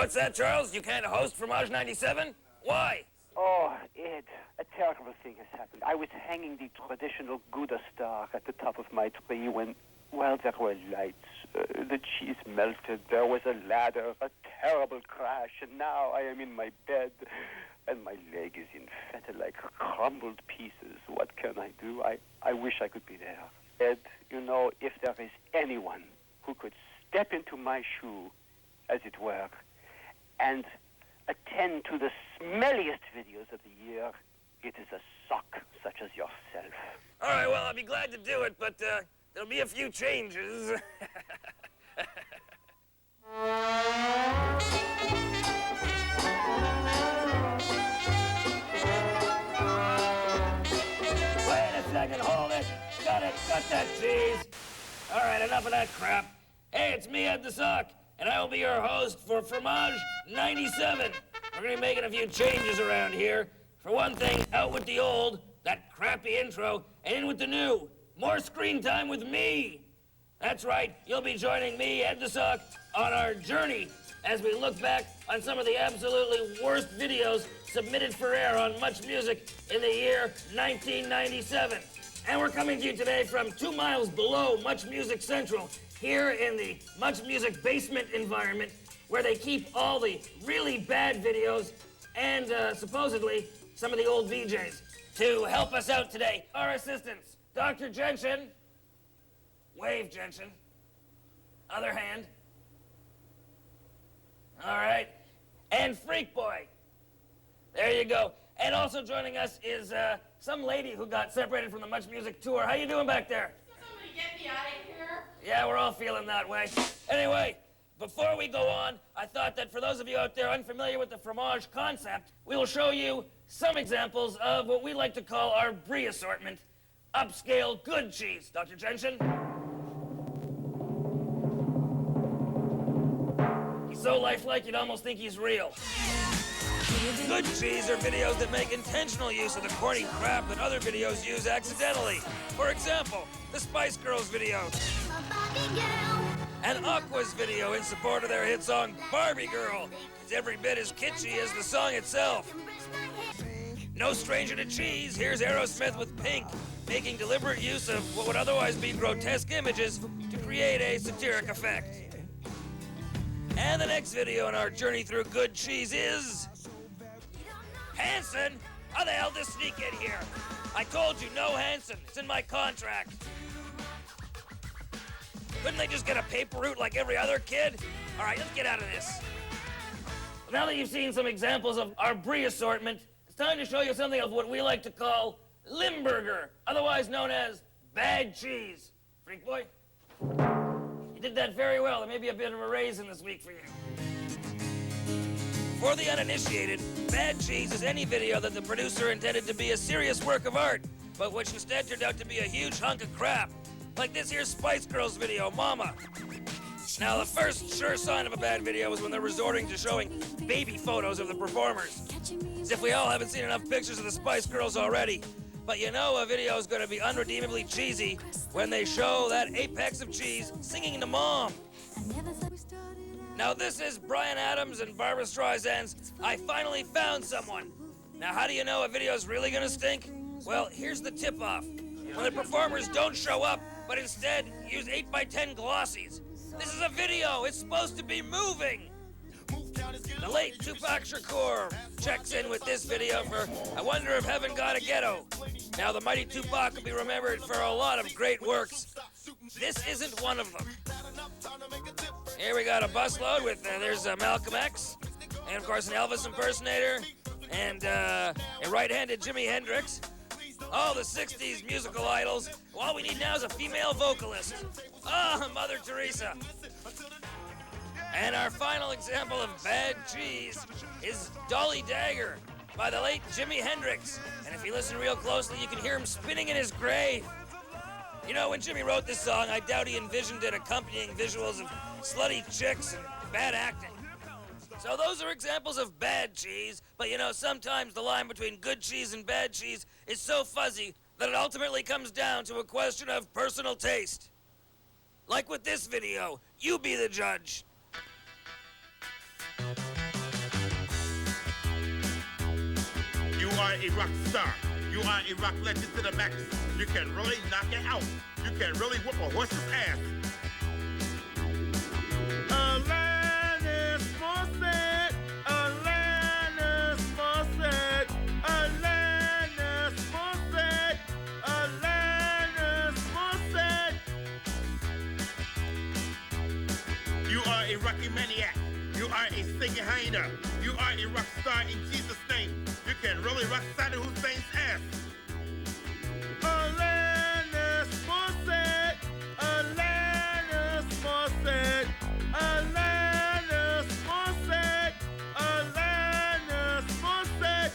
What's that, Charles? You can't host Fromage 97? Why? Oh, Ed, a terrible thing has happened. I was hanging the traditional Gouda star at the top of my tree when, well, there were lights. The cheese melted. There was a ladder, a terrible crash, and now I am in my bed, and my leg is in feta-like crumbled pieces. What can I do? I wish I could be there. Ed, you know, if there is anyone who could step into my shoe, as it were, and attend to the smelliest videos of the year, it is a sock such as yourself. All right, well, I'll be glad to do it, but there'll be a few changes. Wait a second, hold it. Cut that cheese. All right, enough of that crap. Hey, it's me, Ed the Sock, and I will be your host for Fromage 97. We're gonna be making a few changes around here. For one thing, out with the old, that crappy intro, and in with the new. More screen time with me. That's right, you'll be joining me, Ed the Sock, on our journey as we look back on some of the absolutely worst videos submitted for air on MuchMusic in the year 1997. And we're coming to you today from 2 miles below MuchMusic Central, here in the MuchMusic basement environment, where they keep all the really bad videos and supposedly some of the old VJs. To help us out today, our assistants, Dr. Gentian. Wave, Gentian. Other hand. All right. And Freak Boy. There you go. And also joining us is some lady who got separated from the MuchMusic tour. How you doing back there? Somebody get me out of here. Yeah, we're all feeling that way. Anyway, before we go on, I thought that for those of you out there unfamiliar with the Fromage concept, we will show you some examples of what we like to call our brie assortment. Upscale good cheese. Dr. Gentian? He's so lifelike you'd almost think he's real. Good cheese are videos that make intentional use of the corny crap that other videos use accidentally. For example, the Spice Girls video. And Aqua's video in support of their hit song, Barbie Girl. It's every bit as kitschy as the song itself. No stranger to cheese, here's Aerosmith with Pink, making deliberate use of what would otherwise be grotesque images to create a satiric effect. And the next video in our journey through good cheese is... Hanson? How the hell did this sneak in here? I told you, no Hanson. It's in my contract. Couldn't they just get a paper route like every other kid? All right, let's get out of this. Now that you've seen some examples of our brie assortment, it's time to show you something of what we like to call Limburger, otherwise known as bad cheese. Freak Boy? You did that very well. There may be a bit of a raise in this week for you. For the uninitiated, bad cheese is any video that the producer intended to be a serious work of art, but which instead turned out to be a huge hunk of crap. Like this here Spice Girls video, Mama. Now, the first sure sign of a bad video is when they're resorting to showing baby photos of the performers. As if we all haven't seen enough pictures of the Spice Girls already. But you know a video is going to be unredeemably cheesy when they show that apex of cheese singing to Mom. Now, this is Bryan Adams and Barbra Streisand's I Finally Found Someone. Now, how do you know a video is really going to stink? Well, here's the tip-off. When the performers don't show up, but instead use 8x10 glossies. This is a video. It's supposed to be moving. The late Tupac Shakur checks in with this video for I Wonder If Heaven Got a Ghetto. Now, the mighty Tupac will be remembered for a lot of great works. This isn't one of them. Here we got a busload with, there's Malcolm X, and of course an Elvis impersonator, and a right-handed Jimi Hendrix. All the 60s musical idols. All we need now is a female vocalist. Ah, Mother Teresa. And our final example of bad cheese is Dolly Dagger by the late Jimi Hendrix. And if you listen real closely, you can hear him spinning in his grave. You know, when Jimmy wrote this song, I doubt he envisioned it accompanying visuals of slutty chicks and bad acting. So those are examples of bad cheese, but you know, sometimes the line between good cheese and bad cheese is so fuzzy that it ultimately comes down to a question of personal taste. Like with this video, you be the judge. You are a rock star. You are a rock legend to the max. You can really knock it out. You can really whoop a horse's ass. Alanis Morissette, Alanis Morissette, Alanis Morissette, Alanis Morissette. You are a rocky maniac. You are a singing hyena. You are a rock star in Jesus' name. You can really rock Saddam Hussein's ass. Alanis Morissette, Alanis Morissette, Alanis Morissette, Alanis Morissette.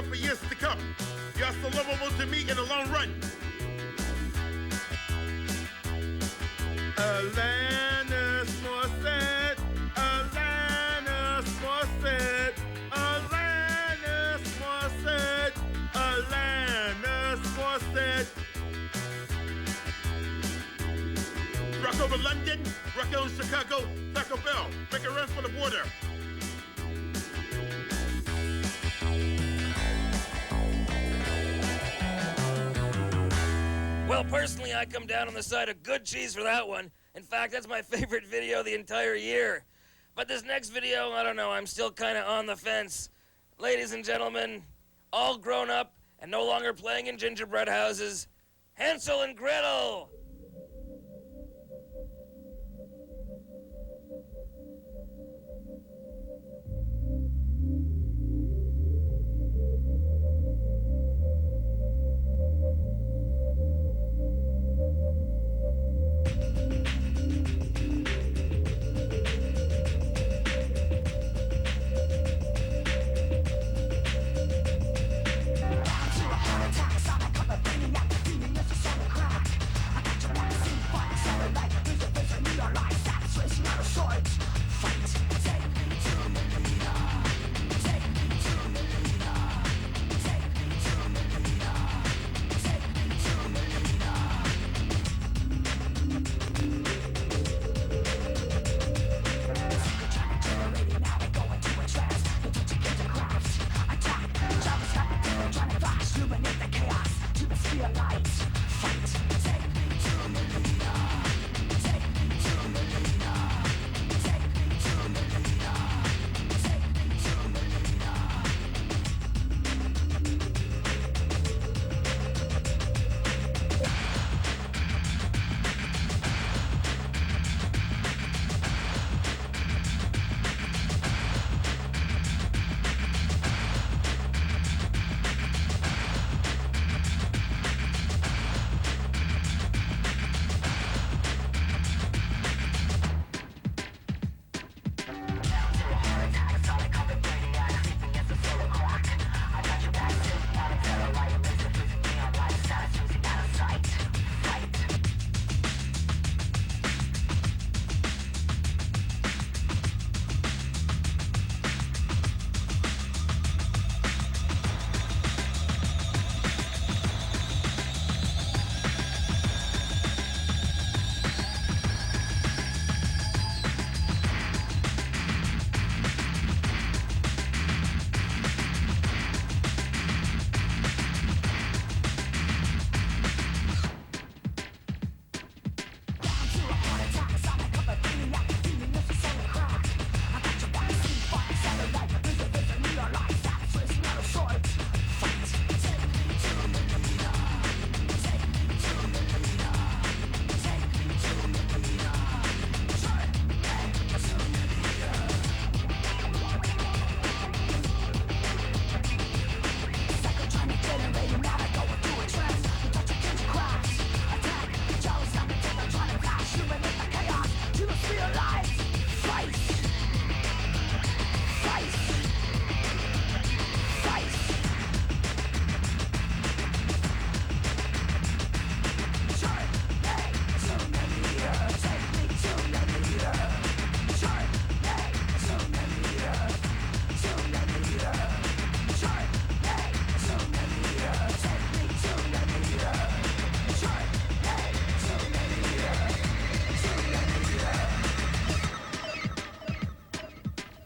For years to come. You're so lovable to me in the long run. Alanis Morissette, Alanis Morissette, Alanis Morissette, Alanis Morissette. Rock over London, rock over Chicago, Taco Bell, make a run for the border. Well, personally, I come down on the side of good cheese for that one. In fact, that's my favorite video the entire year. But this next video, I don't know, I'm still kind of on the fence. Ladies and gentlemen, all grown up and no longer playing in gingerbread houses, Hansel and Gretel!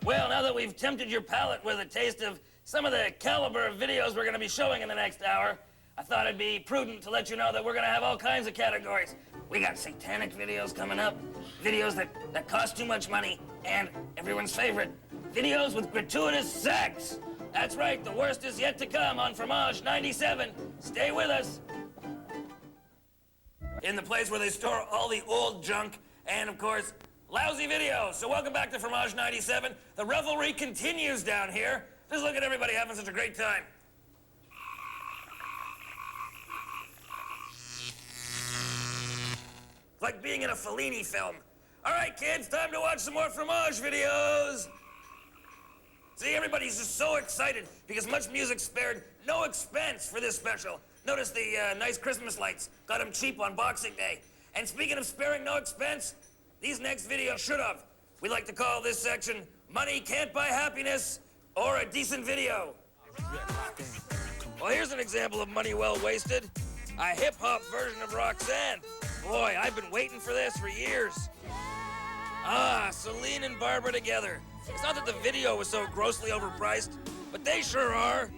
Well, now that we've tempted your palate with a taste of some of the caliber of videos we're gonna be showing in the next hour, I thought it'd be prudent to let you know that we're gonna have all kinds of categories. We got satanic videos coming up, videos that cost too much money, and everyone's favorite, videos with gratuitous sex. That's right, the worst is yet to come on Fromage 97. Stay with us. In the place where they store all the old junk and, of course, lousy videos. So welcome back to Fromage 97. The revelry continues down here. Just look at everybody having such a great time. It's like being in a Fellini film. All right, kids, time to watch some more Fromage videos. See, everybody's just so excited because MuchMusic spared no expense for this special. Notice the nice Christmas lights. Got them cheap on Boxing Day. And speaking of sparing no expense, these next videos should have. We like to call this section Money Can't Buy Happiness or a Decent Video. Well, here's an example of money well wasted. A hip-hop version of Roxanne. Boy, I've been waiting for this for years. Ah, Celine and Barbara together. It's not that the video was so grossly overpriced, but they sure are.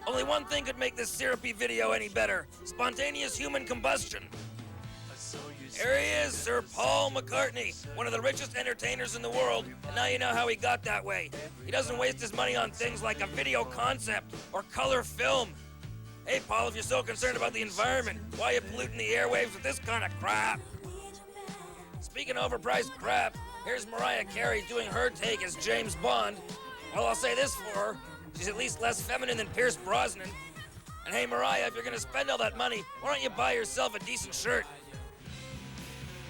Only one thing could make this syrupy video any better. Spontaneous human combustion. Here he is, Sir Paul McCartney, one of the richest entertainers in the world, and now you know how he got that way. He doesn't waste his money on things like a video concept or color film. Hey, Paul, if you're so concerned about the environment, why are you polluting the airwaves with this kind of crap? Speaking of overpriced crap, here's Mariah Carey doing her take as James Bond. Well, I'll say this for her. She's at least less feminine than Pierce Brosnan. And hey, Mariah, if you're gonna spend all that money, why don't you buy yourself a decent shirt?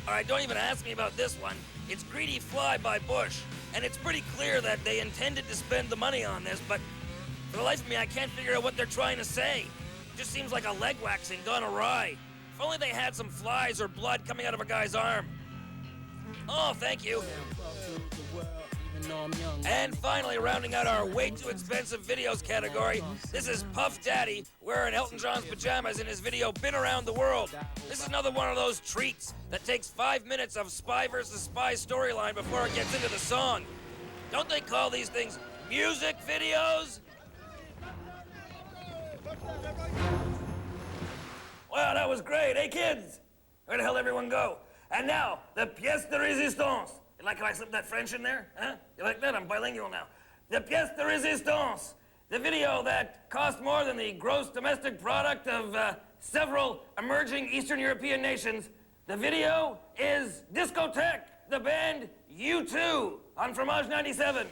All right, don't even ask me about this one. It's Greedy Fly by Bush, and it's pretty clear that they intended to spend the money on this, but for the life of me, I can't figure out what they're trying to say. It just seems like a leg waxing gone awry. If only they had some flies or blood coming out of a guy's arm. Oh, thank you. And finally, rounding out our way too expensive videos category, this is Puff Daddy wearing Elton John's pajamas in his video Been Around the World. This is another one of those treats that takes 5 minutes of spy versus spy storyline before it gets into the song. Don't they call these things music videos? Wow, that was great. Hey, kids, where the hell did everyone go? And now, the pièce de résistance. You like how I slipped that French in there? Huh? You like that? I'm bilingual now. The pièce de résistance. The video that cost more than the gross domestic product of several emerging Eastern European nations. The video is Discotheque, the band U2 on Fromage 97.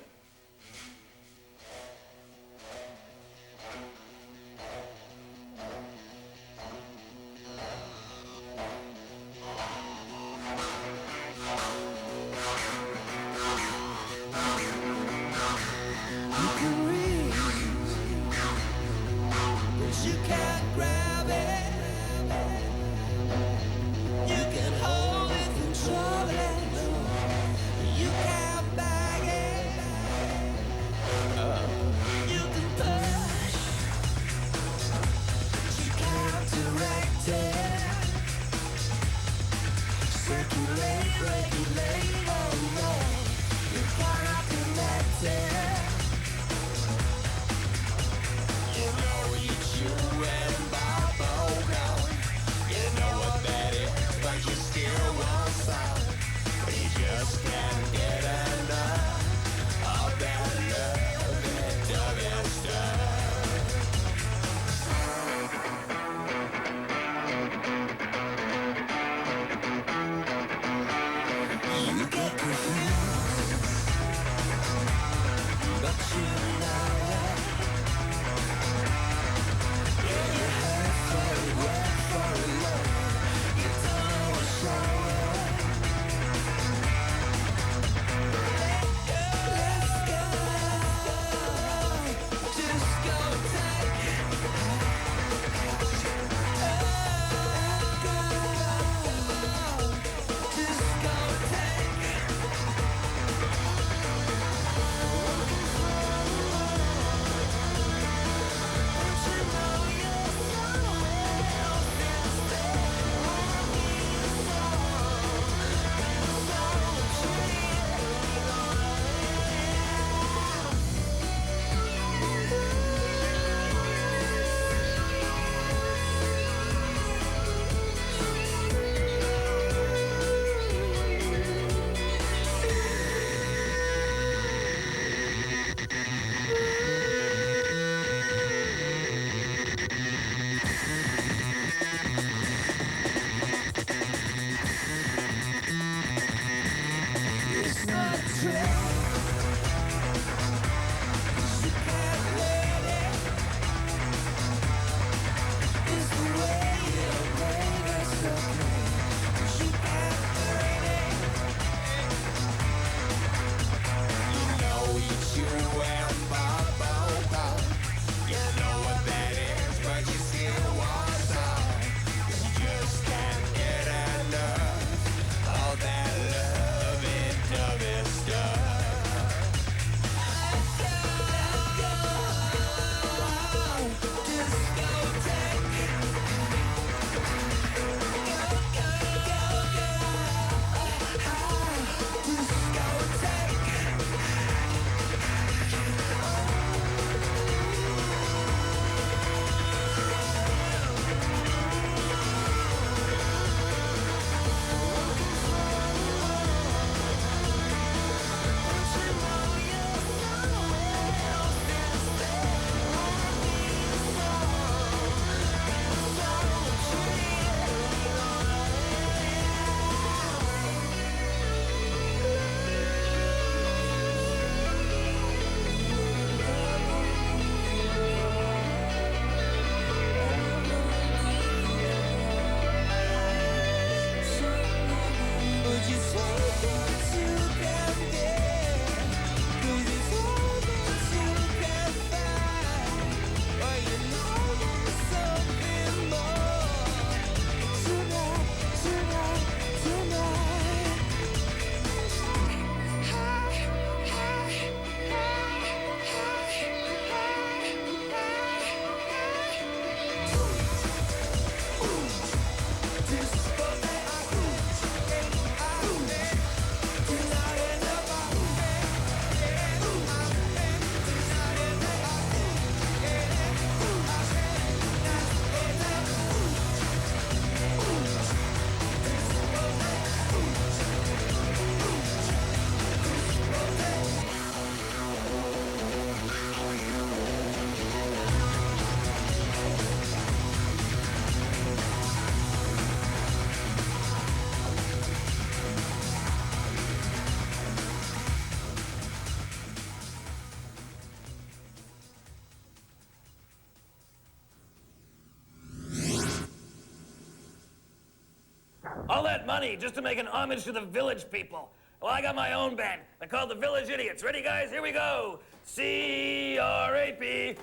All that money just to make an homage to the village people. Well, I got my own band. They're called the Village Idiots. Ready, guys? Here we go. C-R-A-P.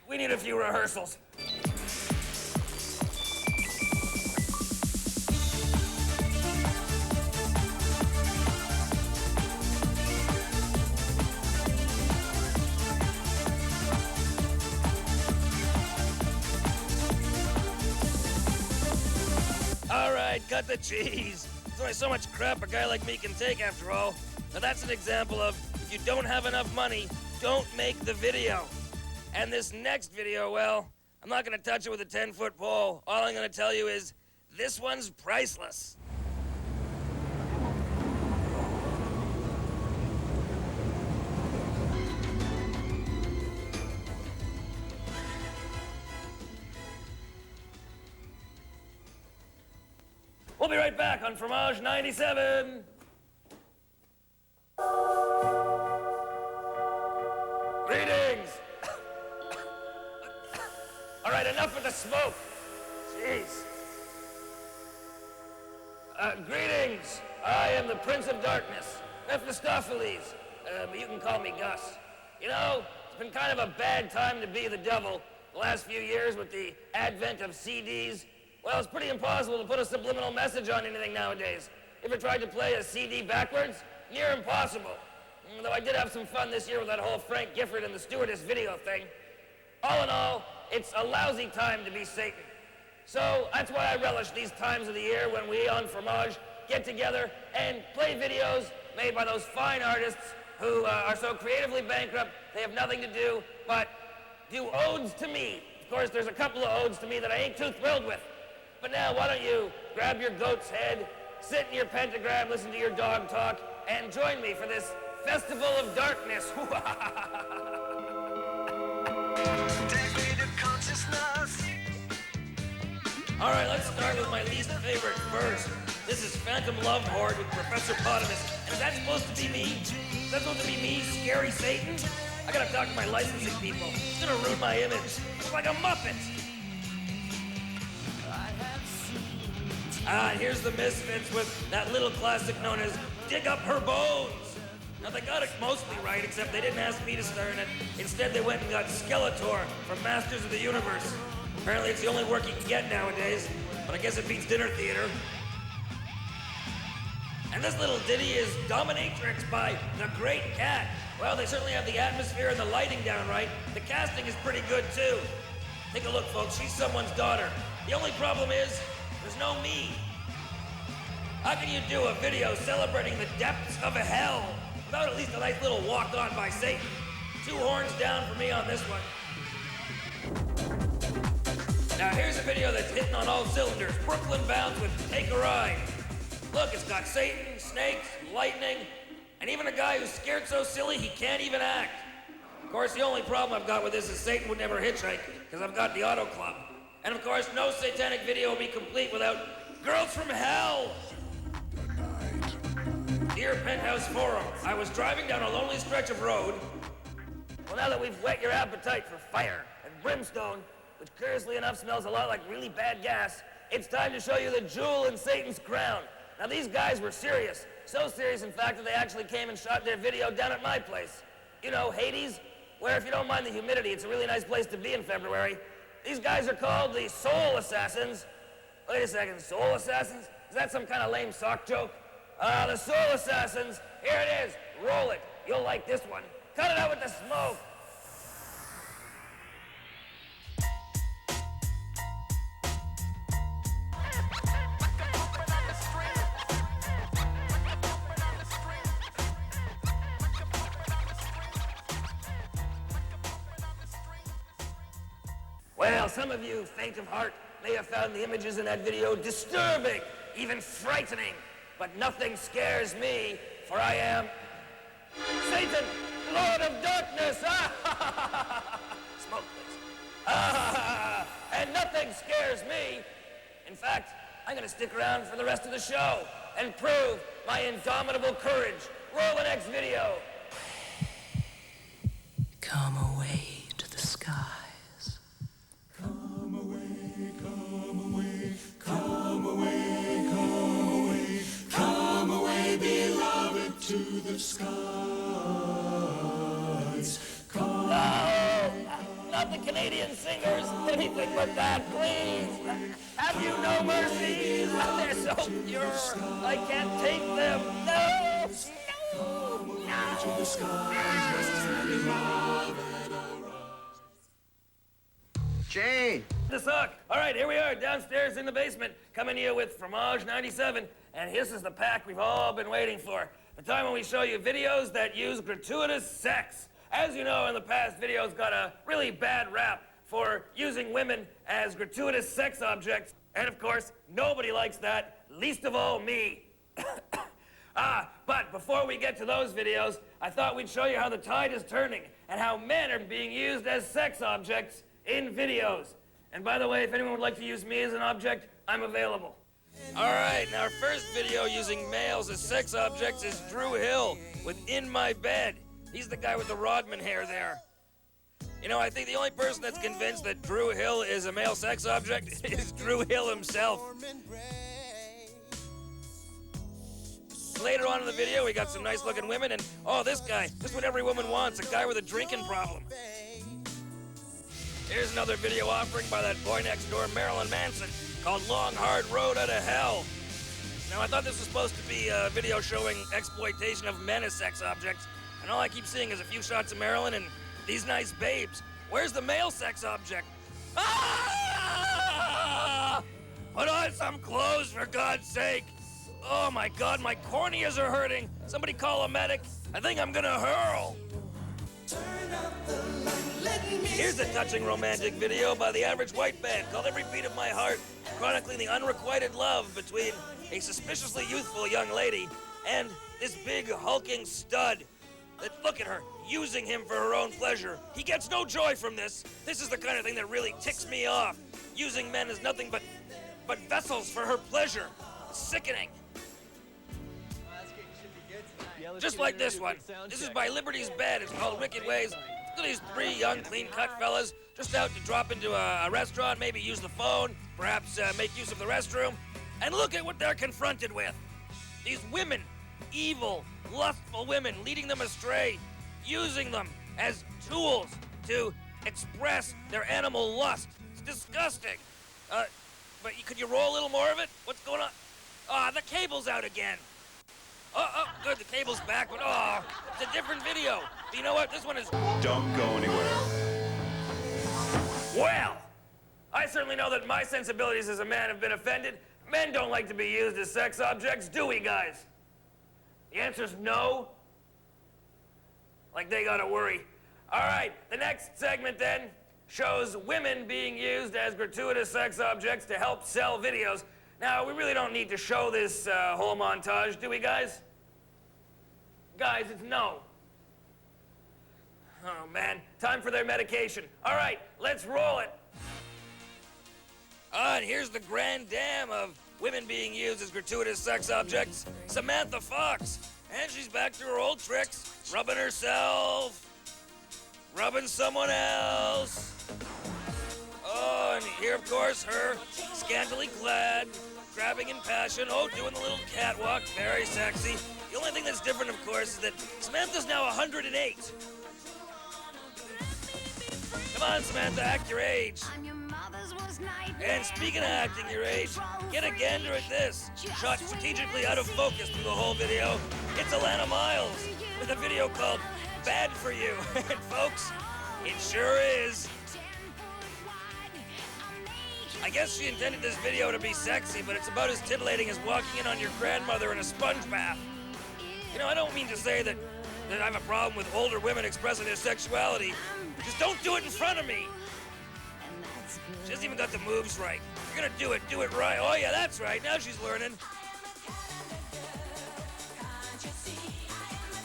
We need a few rehearsals. All right, cut the cheese. There's only so much crap a guy like me can take, after all. Now that's an example of, if you don't have enough money, don't make the video. And this next video, well, I'm not gonna touch it with a 10-foot pole. All I'm gonna tell you is, this one's priceless. We'll be right back on Fromage 97. Greetings. All right, enough with the smoke. Jeez. Greetings. I am the Prince of Darkness, Mephistopheles, but you can call me Gus. You know, it's been kind of a bad time to be the devil the last few years with the advent of CDs. Well, it's pretty impossible to put a subliminal message on anything nowadays. Ever tried to play a CD backwards? Near impossible. Though I did have some fun this year with that whole Frank Gifford and the stewardess video thing. All in all, it's a lousy time to be Satan. So that's why I relish these times of the year when we on Fromage get together and play videos made by those fine artists who are so creatively bankrupt they have nothing to do but do odes to me. Of course, there's a couple of odes to me that I ain't too thrilled with. But now, why don't you grab your goat's head, sit in your pentagram, listen to your dog talk, and join me for this Festival of Darkness. All right, let's start with my least favorite verse. This is Phantom Love Horde with Professor Potamus. And is that supposed to be me? Is that supposed to be me, Scary Satan? I gotta talk to my licensing people. It's gonna ruin my image. It's like a Muppet. And here's the Misfits with that little classic known as Dig Up Her Bones. Now, they got it mostly right, except they didn't ask me to star in it. Instead, they went and got Skeletor from Masters of the Universe. Apparently, it's the only work you can get nowadays, but I guess it beats dinner theater. And this little ditty is Dominatrix by The Great Cat. Well, they certainly have the atmosphere and the lighting down right. The casting is pretty good, too. Take a look, folks. She's someone's daughter. The only problem is, there's no me. How can you do a video celebrating the depths of hell without at least a nice little walk-on by Satan? 2 horns down for me on this one. Now here's a video that's hitting on all cylinders. Brooklyn Bounce with Take a Ride. Look, it's got Satan, snakes, lightning, and even a guy who's scared so silly he can't even act. Of course, the only problem I've got with this is Satan would never hitchhike, because I've got the Auto Club. And of course, no Satanic video will be complete without Girls from Hell. Dear Penthouse Forum, I was driving down a lonely stretch of road. Well, now that we've whet your appetite for fire and brimstone, which curiously enough smells a lot like really bad gas, it's time to show you the jewel in Satan's crown. Now, these guys were serious. So serious, in fact, that they actually came and shot their video down at my place. You know, Hades, where if you don't mind the humidity, it's a really nice place to be in February. These guys are called the Soul Assassins. Wait a second, Soul Assassins? Is that some kind of lame sock joke? The Soul Assassins, here it is. Roll it. You'll like this one. Cut it out with the smoke. Well, some of you, faint of heart, may have found the images in that video disturbing, even frightening. But nothing scares me, for I am Satan, Lord of Darkness. Smoke, please. And nothing scares me. In fact, I'm going to stick around for the rest of the show and prove my indomitable courage. Roll the next video. Come away to the skies. Come away, come away, come away. the Canadian singers. Anything but that, please. Have you no mercies? They're so pure. I can't take them. No! Jane! The suck. All right, here we are downstairs in the basement, coming to you with Fromage 97, and this is the pack we've all been waiting for. The time when we show you videos that use gratuitous sex. As you know, in the past, videos got a really bad rap for using women as gratuitous sex objects, and of course, nobody likes that, least of all me. But before we get to those videos, I thought we'd show you how the tide is turning and how men are being used as sex objects in videos. And by the way, if anyone would like to use me as an object, I'm available. All right, now our first video using males as sex objects is Drew Hill with In My Bed. He's the guy with the Rodman hair there. You know, I think the only person that's convinced that Drew Hill is a male sex object is Drew Hill himself. Later on in the video, we got some nice looking women, and oh, this guy, just what every woman wants, a guy with a drinking problem. Here's another video offering by that boy next door, Marilyn Manson, called Long Hard Road Out of Hell. Now, I thought this was supposed to be a video showing exploitation of men as sex objects, and all I keep seeing is a few shots of Marilyn and these nice babes. Where's the male sex object? Ah! Put on some clothes, for God's sake. Oh my God, my corneas are hurting. Somebody call a medic. I think I'm gonna hurl. Here's a touching romantic video by the Average White Band called Every Beat of My Heart, chronicling the unrequited love between a suspiciously youthful young lady and this big hulking stud. Look at her, using him for her own pleasure. He gets no joy from this. This is the kind of thing that really ticks me off. Using men as nothing but vessels for her pleasure. Sickening. Just like this one. This is by Liberty's Bed. It's called Wicked Ways. Look at these three young, clean-cut fellas just out to drop into a restaurant, maybe use the phone, perhaps make use of the restroom. And look at what they're confronted with. These women, evil, lustful women, leading them astray, using them as tools to express their animal lust. It's disgusting. But could you roll a little more of it? What's going on? The cable's out again. Oh, good, the cable's back, but it's a different video. But you know what? This one is... Don't go anywhere. Well, I certainly know that my sensibilities as a man have been offended. Men don't like to be used as sex objects, do we, guys? The answer's no. Like they gotta worry. All right, the next segment then shows women being used as gratuitous sex objects to help sell videos. Now, we really don't need to show this whole montage, do we, guys? Guys, it's no. Oh, man. Time for their medication. All right, let's roll it. And here's the grand dam of women being used as gratuitous sex objects, Samantha Fox. And she's back to her old tricks, rubbing herself, rubbing someone else. Oh, and here, of course, her scantily clad, grabbing in passion, doing the little catwalk, very sexy. The only thing that's different, of course, is that Samantha's now 108. Come on, Samantha, act your age. And speaking of acting your age, get a gander at this. Shot strategically out of focus through the whole video. It's Alana Miles with a video called Bad For You. And folks, it sure is. I guess she intended this video to be sexy, but it's about as titillating as walking in on your grandmother in a sponge bath. You know, I don't mean to say that I have a problem with older women expressing their sexuality. Just don't do it in front of me. She hasn't even got the moves right. If you're gonna do it right. Oh yeah, that's right. Now she's learning.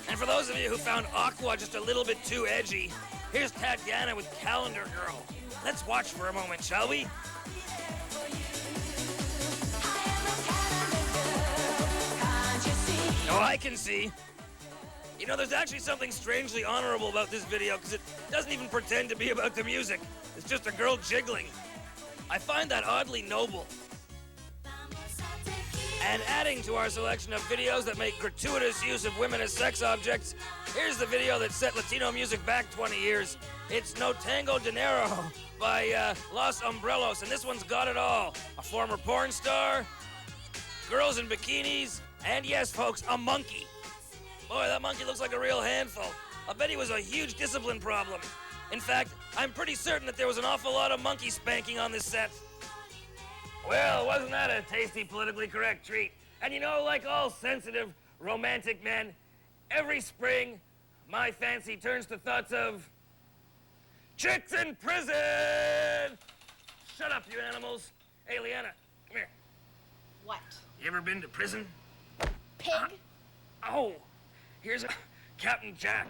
And for those of you who found Aqua just a little bit too edgy, here's Tatiana with Calendar Girl. Let's watch for a moment, shall we? Oh, I can see. You know, there's actually something strangely honorable about this video because it doesn't even pretend to be about the music. It's just a girl jiggling. I find that oddly noble. And adding to our selection of videos that make gratuitous use of women as sex objects, here's the video that set Latino music back 20 years. It's No Tango Dinero by Los Umbrellos, and this one's got it all. A former porn star, girls in bikinis, and yes, folks, a monkey. Boy, that monkey looks like a real handful. I bet he was a huge discipline problem. In fact, I'm pretty certain that there was an awful lot of monkey spanking on this set. Well, wasn't that a tasty, politically correct treat? And you know, like all sensitive, romantic men, every spring, my fancy turns to thoughts of chicks in prison! Shut up, you animals. Hey, Leanna, come here. What? You ever been to prison? Pig? Oh, here's Captain Jack.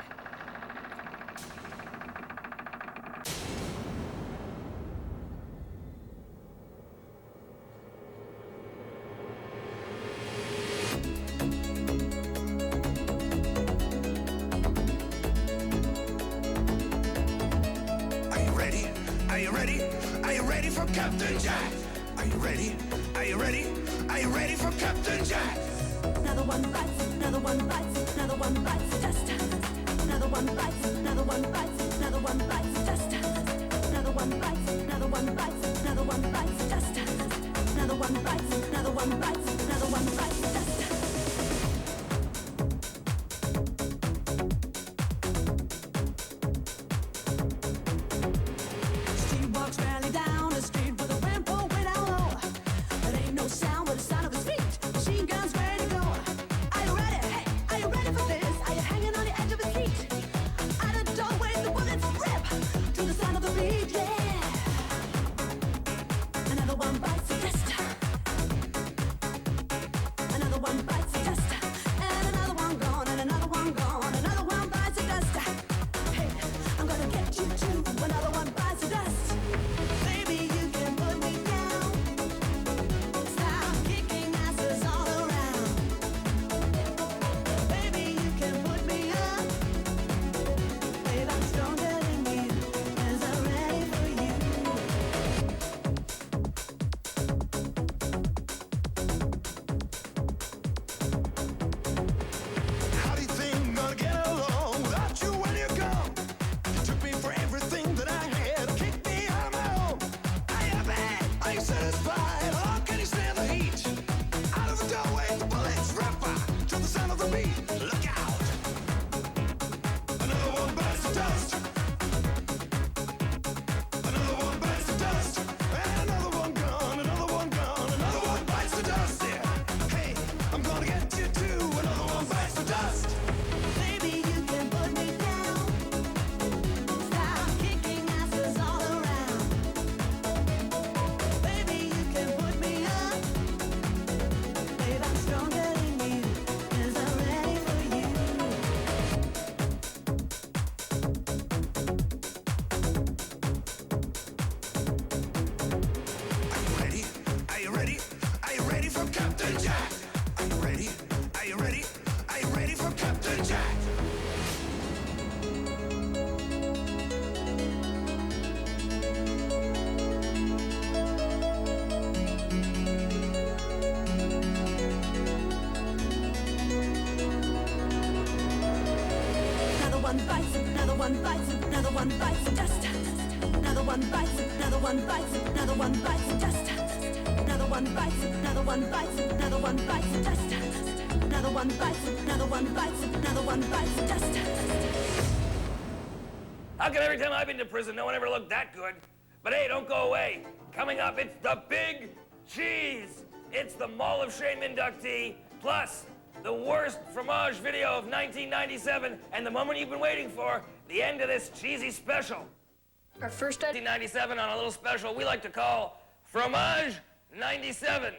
For Captain Jack? Are you ready? Are you ready? Are you ready for Captain Jack? Another one bites, another one bites, another one bites the dust. Another one bites, another one bites, another one bites the dust. Another one bites, another one bites, another one bites the dust. Another one bites, another one bites, another one bites the dust. How come every time I've been to prison, no one ever looked that good? But hey, don't go away. Coming up, it's the Big Cheese. It's the Mall of Shame inductee, plus the worst Fromage video of 1997, and the moment you've been waiting for, the end of this cheesy special. Our first 1997 on a little special we like to call Fromage 97.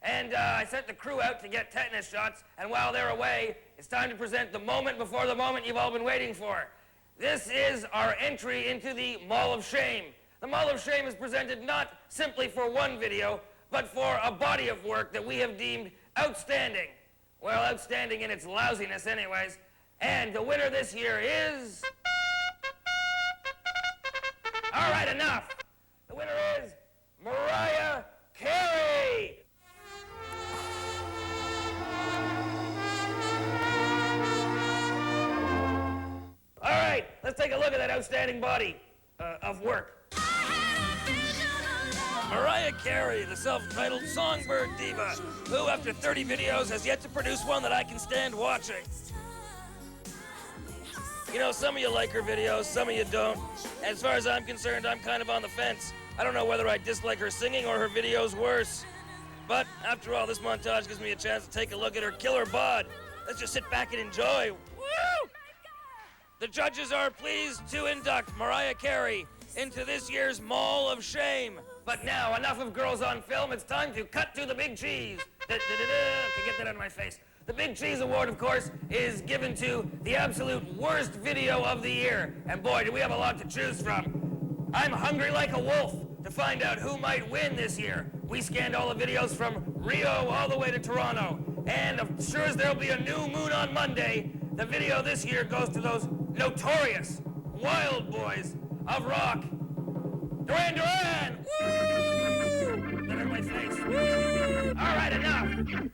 And I sent the crew out to get tetanus shots, and while they're away, it's time to present the moment before the moment you've all been waiting for. This is our entry into the Mall of Shame. The Mall of Shame is presented not simply for one video, but for a body of work that we have deemed outstanding. Well, outstanding in its lousiness anyways. And the winner this year is... All right, enough. The winner is Mariah Carey. take a look at that outstanding body of work. Mariah Carey, the self-titled songbird diva, who after 30 videos has yet to produce one that I can stand watching. You know, some of you like her videos, some of you don't. As far as I'm concerned, I'm kind of on the fence. I don't know whether I dislike her singing or her videos worse. But after all, this montage gives me a chance to take a look at her killer bod. Let's just sit back and enjoy. Woo! The judges are pleased to induct Mariah Carey into this year's Mall of Shame. But now, enough of girls on film. It's time to cut to the big cheese. Okay, get that out of my face. The Big Cheese Award, of course, is given to the absolute worst video of the year. And boy, do we have a lot to choose from. I'm hungry like a wolf to find out who might win this year. We scanned all the videos from Rio all the way to Toronto. And as sure as there'll be a new moon on Monday, the video this year goes to those notorious wild boys of rock. Duran Duran! Woo! Get out of my face. Woo! All right, enough.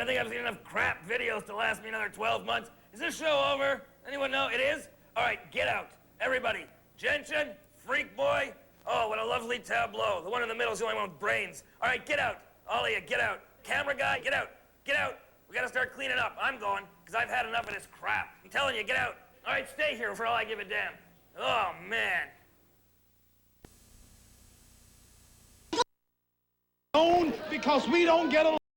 I think I've seen enough crap videos to last me another 12 months. Is this show over? Anyone know? It is? All right, get out. Everybody. Gentian, freak boy. Oh, what a lovely tableau. The one in the middle is the only one with brains. All right, get out. All of you, get out. Camera guy, get out. Get out. We gotta start cleaning up. I'm going, because I've had enough of this crap. I'm telling you, get out. All right, stay here for all I give a damn. Oh, man. Because we don't get along.